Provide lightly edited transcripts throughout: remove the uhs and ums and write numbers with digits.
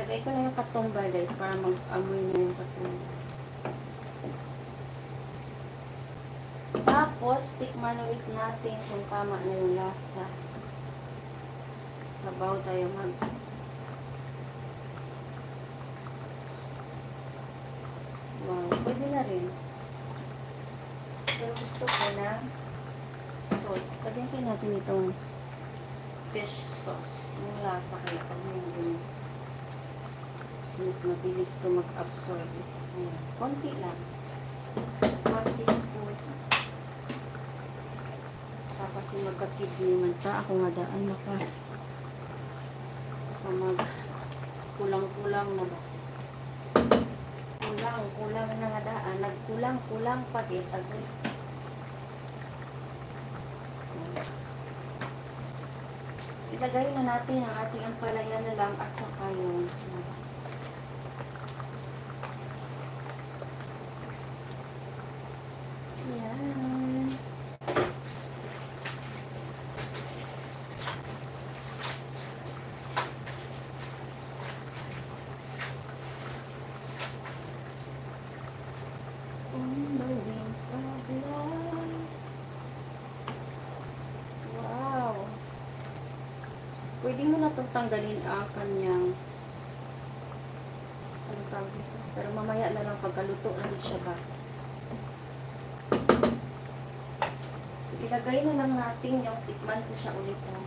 Lagay ko na yung katumba guys para mag-amoy na yung katumba. Tapos, tikman ulit natin kung tama na yung lasa. Sabaw tayo mag... Wow, pwede na rin. Pero gusto ko na salt. Lagyan kayo natin itong fish sauce. Yung lasa kaya pag yung ganyan. Mas mabilis ito mag-absorb. Ayan. Konti lang. 1 teaspoon. Kasi magka-kidney man ta. Ako nga daan maka mag kulang-kulang na ba? Kulang na nga daan. Nagkulang-kulang pagit. Ilagay na natin ang ating ampalaya na lang at saka yung yan. On the wings of love. Wow. Pwede mo na itong tanggalin ang kanyang ano tawag dito. Pero mamaya na lang pagkaluto na din siya ba. So, ilagay na lang natin yung tikman ko siya ulit. Ha.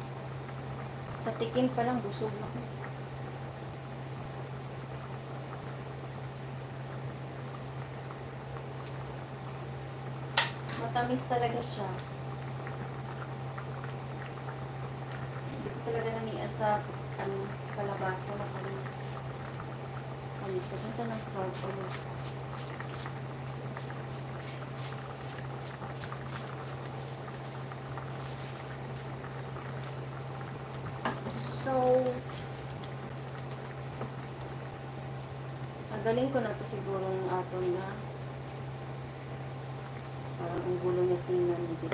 Sa tikim pa lang, busog na ko. Matamis talaga siya. Hindi ko talaga namian sa kalabasa. Matamis. Matamis. Kasi ito ng salt ulit. So, tagaling ko na ito siguro ng aton na parang ang gulo niya tingnan dito.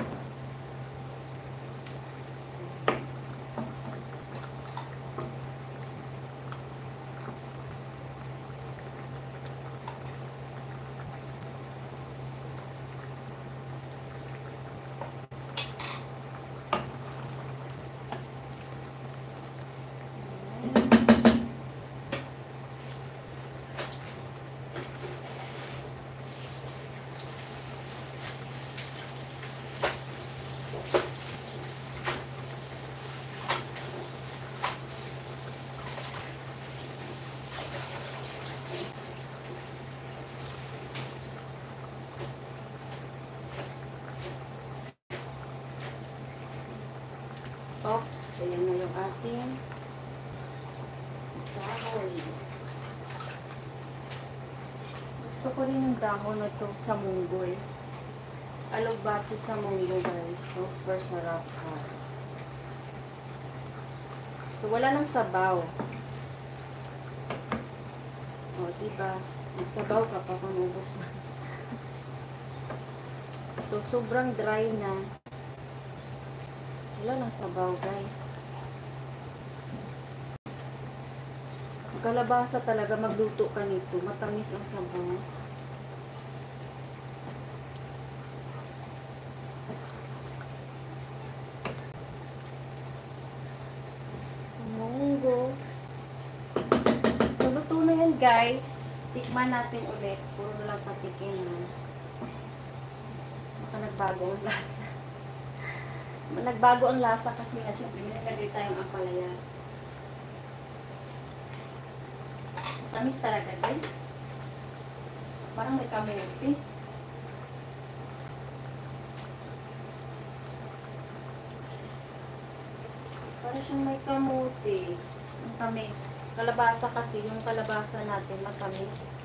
Oops, ayan na yung ating dahon. Gusto ko rin yung dahon na ito sa munggoy. Alugbati sa munggo guys. Super sarap ha. So, wala nang sabaw. O, diba? Magsabaw ka pa kung ubos na. So, sobrang dry na. Wala nang sabaw guys. Ang kalabasa talaga magluto ka nito. Matamis ang sabaw. Munggo. So luto na yan guys. Tikman natin ulit. Puro na lang patikin. Baka nagbago ang lasa. Nagbago ang lasa kasi nga siyempre nilagay tayong ampalaya. Tamis talaga guys. Parang may kamote. Parang siyang may kamote. Ang tamis. Kalabasa kasi, yung kalabasa natin matamis.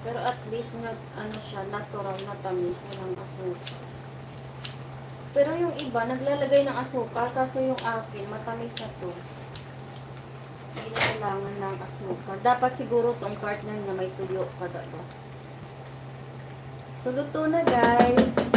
Pero at least ano siya, natural na tamis. Walang asukal. Pero yung iba, naglalagay ng asukal. Kaso yung akin, matamis na to. Hindi na kailangan ng asukal. Dapat siguro tong partner na may tuyo kada ba. So, luto na guys.